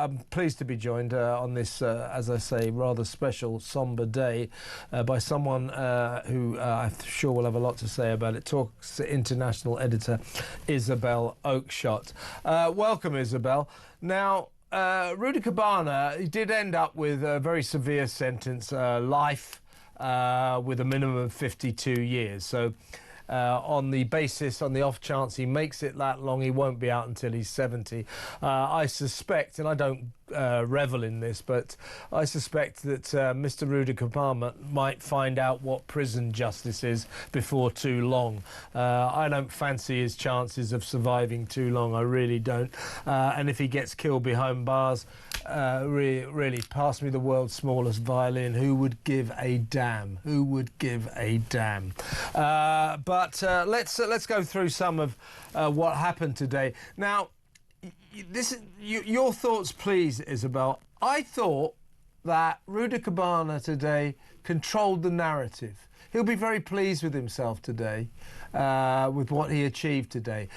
I'm pleased to be joined on this, as I say, rather special, sombre day by someone who I'm sure will have a lot to say about it. Talk's international editor, Isabel Oakeshott. Welcome, Isabel. Now, Rudakubana, he did end up with a very severe sentence, life with a minimum of 52 years. So on the off chance he makes it that long, he won't be out until he's 70. I suspect, and I don't revel in this, but I suspect that Mr. Rudakubana might find out what prison justice is before too long. I don't fancy his chances of surviving too long, I really don't. And if he gets killed behind bars, really, pass me the world's smallest violin. Who would give a damn? Who would give a damn? But let's go through some of what happened today. Now, your thoughts, please, Isabel. I thought that Rudakubana today controlled the narrative. He'll be very pleased with himself today, with what he achieved today,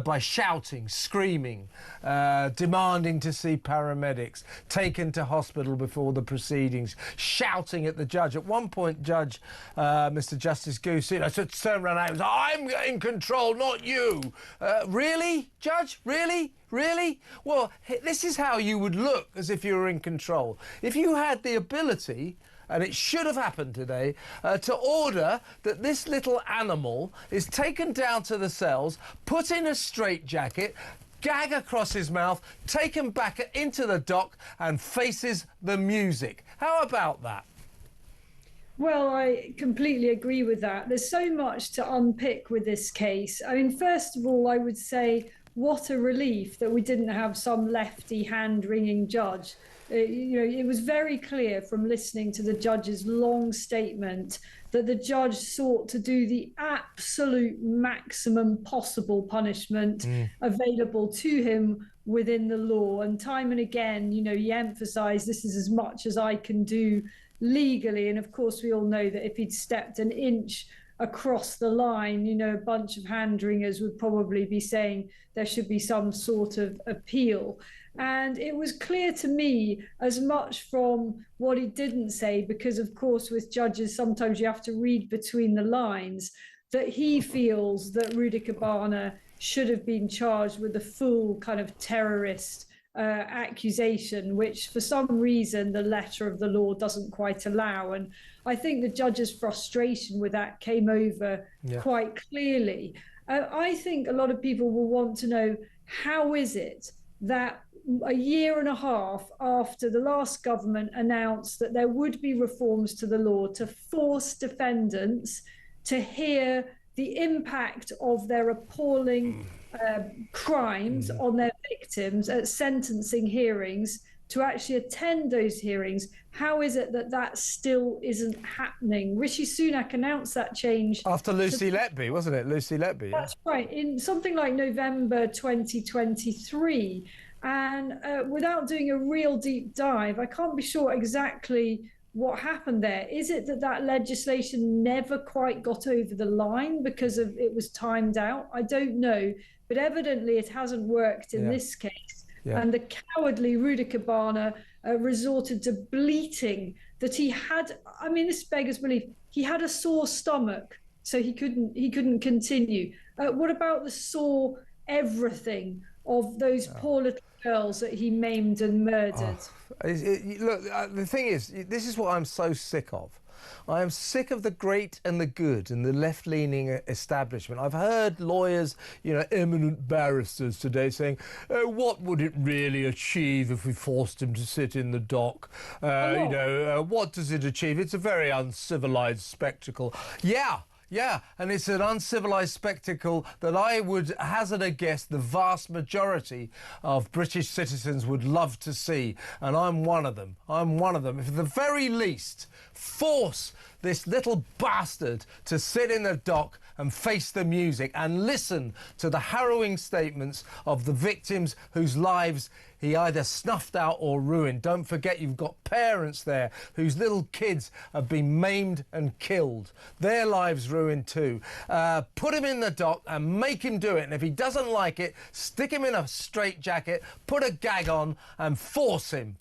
by shouting, screaming, demanding to see paramedics, taken to hospital before the proceedings, shouting at the judge. At one point, Mr. Justice Goose, turned around and was, "I'm in control, not you." Really, Judge? Really? Really? Well, this is how you would look as if you were in control. If you had the ability, and it should have happened today, to order that this little animal is taken down to the cells, put in a straitjacket, gag across his mouth, taken back into the dock and faces the music. How about that? Well, I completely agree with that. There's so much to unpick with this case. I mean, first of all, I would say what a relief that we didn't have some lefty hand-wringing judge. It was very clear from listening to the judge's long statement that the judge sought to do the absolute maximum possible punishment available to him within the law. And time and again, he emphasised, this is as much as I can do legally. And of course, we all know that if he'd stepped an inch across the line, a bunch of hand-wringers would probably be saying there should be some sort of appeal. And it was clear to me, as much from what he didn't say, because of course with judges sometimes you have to read between the lines, that he feels that Rudakubana should have been charged with a full kind of terrorist accusation, which for some reason the letter of the law doesn't quite allow. And I think the judge's frustration with that came over quite clearly. I think a lot of people will want to know, how is it that a year and a half after the last government announced that there would be reforms to the law to force defendants to hear the impact of their appalling crimes on their victims at sentencing hearings, to actually attend those hearings, how is it that that still isn't happening? Rishi Sunak announced that change after Lucy Letby, wasn't it? Lucy Letby. That's right, in something like November 2023. And without doing a real deep dive, I can't be sure exactly what happened there. Is it that that legislation never quite got over the line because of it was timed out? I don't know, but evidently it hasn't worked in this case. And the cowardly Rudakubana resorted to bleating that he had, I mean, this beggars belief, he had a sore stomach, so he couldn't continue. What about the sore everything of those poor little girls that he maimed and murdered? Look, the thing is, this is what I'm so sick of. I am sick of the great and the good and the left-leaning establishment. I've heard lawyers, eminent barristers today saying, what would it really achieve if we forced him to sit in the dock? What does it achieve? It's a very uncivilised spectacle. Yeah, and it's an uncivilised spectacle that I would hazard a guess the vast majority of British citizens would love to see, and I'm one of them. If at the very least, force this little bastard to sit in the dock and face the music and listen to the harrowing statements of the victims whose lives he either snuffed out or ruined. Don't forget, you've got parents there whose little kids have been maimed and killed. Their lives ruined too. Put him in the dock and make him do it. And if he doesn't like it, stick him in a straitjacket, put a gag on and force him.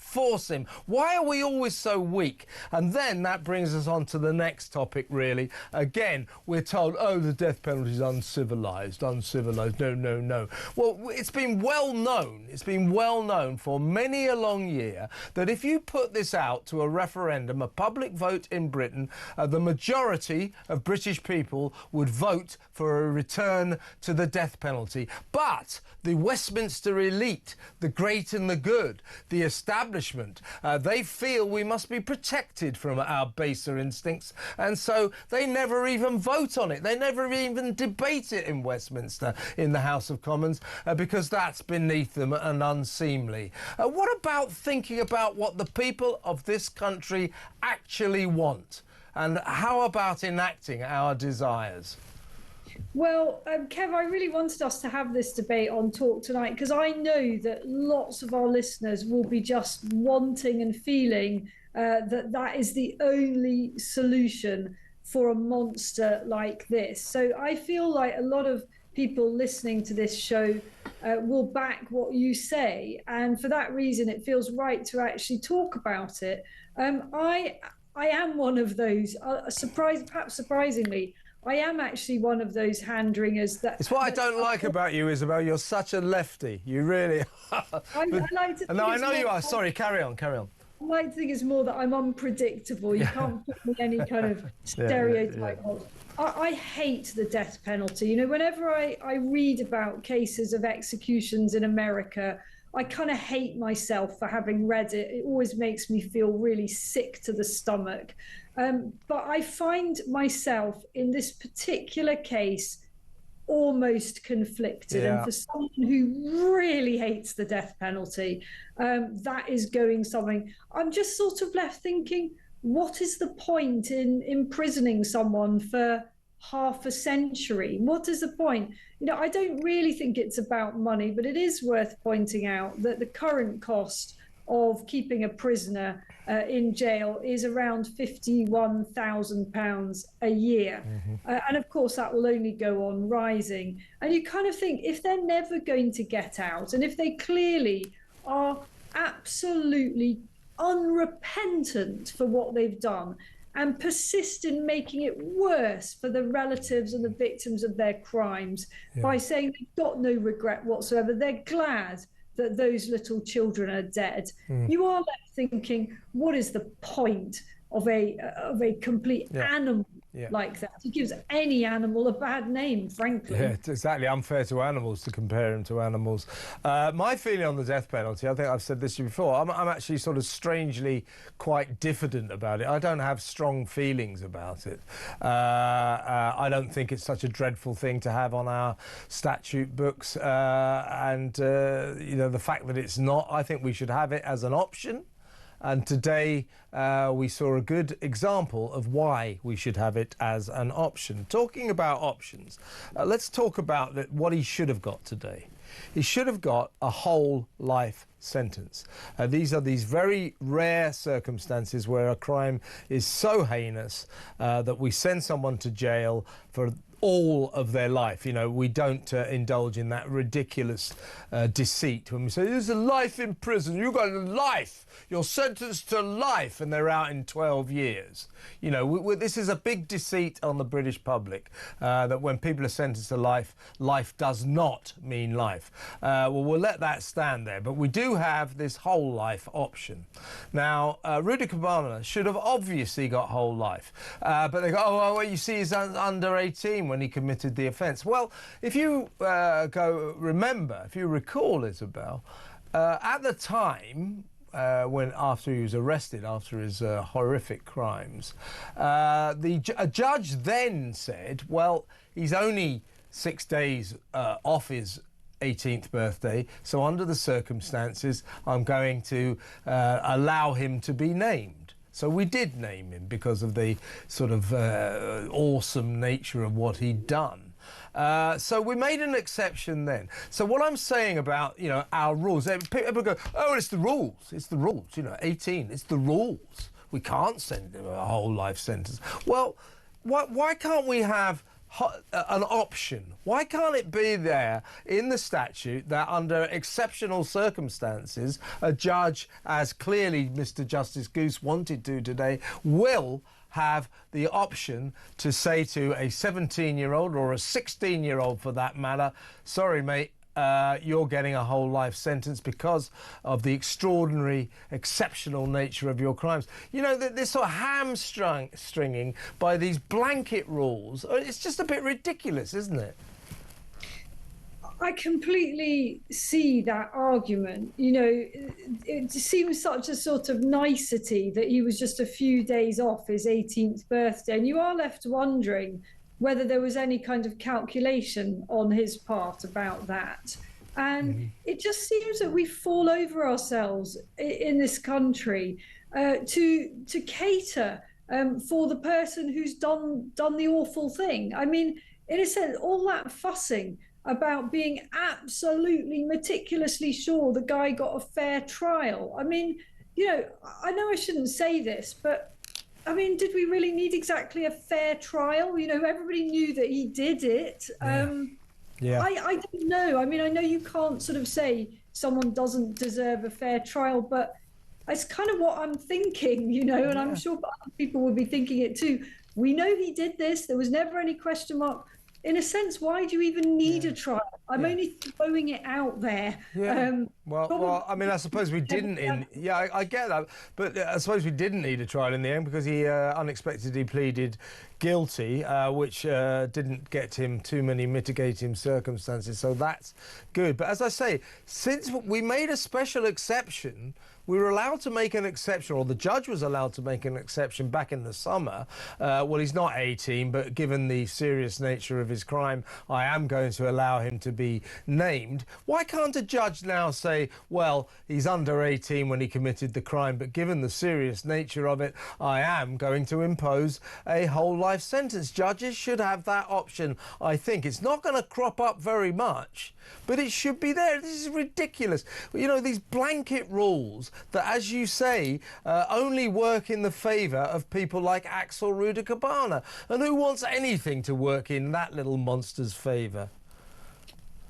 Why are we always so weak? And then that brings us on to the next topic, really. Again, we're told, oh, the death penalty is uncivilised. No. Well, it's been well known for many a long year that if you put this out to a referendum, a public vote in Britain, the majority of British people would vote for a return to the death penalty. But the Westminster elite, the great and the good, the establishment, they feel we must be protected from our baser instincts, and so they never even vote on it. They never even debate it in Westminster, in the House of Commons, because that's beneath them and unseemly. What about thinking about what the people of this country actually want? And how about enacting our desires? Well, Kev, I really wanted us to have this debate on Talk tonight because I know that lots of our listeners will be just wanting and feeling that is the only solution for a monster like this. So I feel like a lot of people listening to this show will back what you say. And for that reason, it feels right to actually talk about it. I am one of those, perhaps surprisingly, I am actually one of those hand-wringers that... It's what I don't like about you, Isabel. You're such a lefty. You really are. I like to no, I know you are. Sorry, carry on. I like to think it's more that I'm unpredictable. You can't put me any kind of stereotype. I hate the death penalty. You know, whenever I read about cases of executions in America, I kind of hate myself for having read it. It always makes me feel really sick to the stomach. But I find myself in this particular case almost conflicted. And for someone who really hates the death penalty, that is going something. I'm just sort of left thinking, what is the point in imprisoning someone for half a century? What is the point? You know, I don't really think it's about money, but it is worth pointing out that the current cost of keeping a prisoner in jail is around £51,000 a year. And of course, that will only go on rising. And you kind of think, if they're never going to get out, and if they clearly are absolutely unrepentant for what they've done and persist in making it worse for the relatives and the victims of their crimes by saying they've got no regret whatsoever, they're glad that those little children are dead. You are left thinking, what is the point of a complete animal like that? It gives any animal a bad name, frankly. Yeah, it's exactly unfair to animals to compare them to animals. My feeling on the death penalty, I think I've said this to you before, I'm actually sort of strangely quite diffident about it. I don't have strong feelings about it. I don't think it's such a dreadful thing to have on our statute books. You know, the fact that it's not, I think we should have it as an option. And today we saw a good example of why we should have it as an option. Talking about options, let's talk about what he should have got today. He should have got a whole life sentence. These are these very rare circumstances where a crime is so heinous that we send someone to jail for all of their life. You know, we don't indulge in that ridiculous deceit when we say there's a life in prison, you got a life, you're sentenced to life, and they're out in 12 years. You know, this is a big deceit on the British public, that when people are sentenced to life, life does not mean life. Well, we'll let that stand there, but we do have this whole life option. Now, Rudakubana should have obviously got whole life, but they go, oh, well, you see, he's under 18 when he committed the offence. Well, if you if you recall, Isabel, at the time, after he was arrested after his horrific crimes, a judge then said, well, he's only 6 days off his 18th birthday, so under the circumstances, I'm going to allow him to be named. So we did name him because of the sort of awesome nature of what he'd done. So we made an exception then. So what I'm saying about, you know, our rules, people go, oh, it's the rules. It's the rules, you know, 18, it's the rules. We can't send him a whole life sentence. Well, why can't we have an option? Why can't it be there in the statute that under exceptional circumstances, a judge, as clearly Mr. Justice Goose wanted to today, will have the option to say to a 17-year-old or a 16-year-old for that matter, sorry, mate, you're getting a whole life sentence because of the extraordinary, exceptional nature of your crimes. You know, this sort of hamstringing by these blanket rules, it's just a bit ridiculous, isn't it? I completely see that argument. You know, it seems such a sort of nicety that he was just a few days off his 18th birthday, and you are left wondering whether there was any kind of calculation on his part about that. And it just seems that we fall over ourselves in this country to cater for the person who's done the awful thing. I mean, in a sense, all that fussing about being absolutely meticulously sure the guy got a fair trial. I mean, you know I shouldn't say this, but I mean, did we really need exactly a fair trial? You know, everybody knew that he did it. Yeah. I don't know. I mean, I know you can't sort of say someone doesn't deserve a fair trial, but it's kind of what I'm thinking, you know, and I'm sure other people would be thinking it too. We know he did this. There was never any question mark. In a sense, why do you even need a trial? I'm only throwing it out there. Yeah. Well, I mean, I suppose we didn't. I get that, but I suppose we didn't need a trial in the end because he unexpectedly pleaded guilty, which didn't get him too many mitigating circumstances. So that's good. But as I say, since we made a special exception, we were allowed to make an exception, or the judge was allowed to make an exception back in the summer. Well, he's not 18, but given the serious nature of his crime, I am going to allow him to be named. Why can't a judge now say, well, he's under 18 when he committed the crime, but given the serious nature of it, I am going to impose a whole life sentence? Judges should have that option, I think. It's not going to crop up very much, but it should be there. This is ridiculous. You know, these blanket rules that, as you say, only work in the favour of people like Axel Rudakubana. And who wants anything to work in that little monster's favour?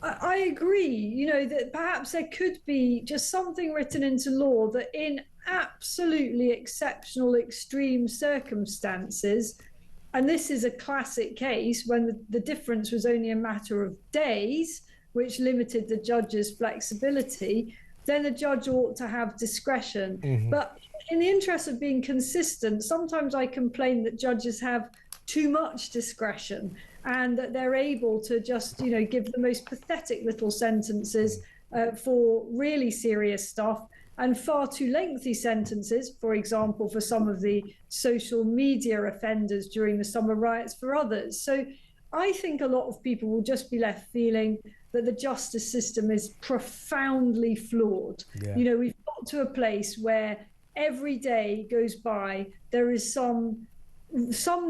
I agree, you know, that perhaps there could be just something written into law that in absolutely exceptional, extreme circumstances, and this is a classic case when the difference was only a matter of days, which limited the judge's flexibility, then the judge ought to have discretion. But in the interest of being consistent, sometimes I complain that judges have too much discretion and that they're able to just, you know, give the most pathetic little sentences for really serious stuff and far too lengthy sentences, for example, for some of the social media offenders during the summer riots for others. So I think a lot of people will just be left feeling that the justice system is profoundly flawed. You know, we've got to a place where every day goes by, there is some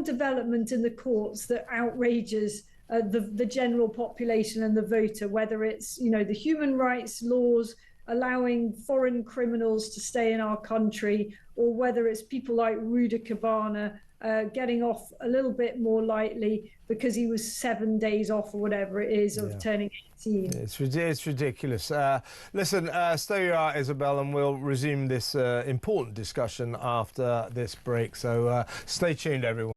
development in the courts that outrages the general population and the voter, whether it's, you know, the human rights laws allowing foreign criminals to stay in our country, or whether it's people like Rudakubana getting off a little bit more lightly because he was 7 days off or whatever it is of turning 18. It's ridiculous. Listen, stay where you are, Isabel, and we'll resume this important discussion after this break. So stay tuned, everyone.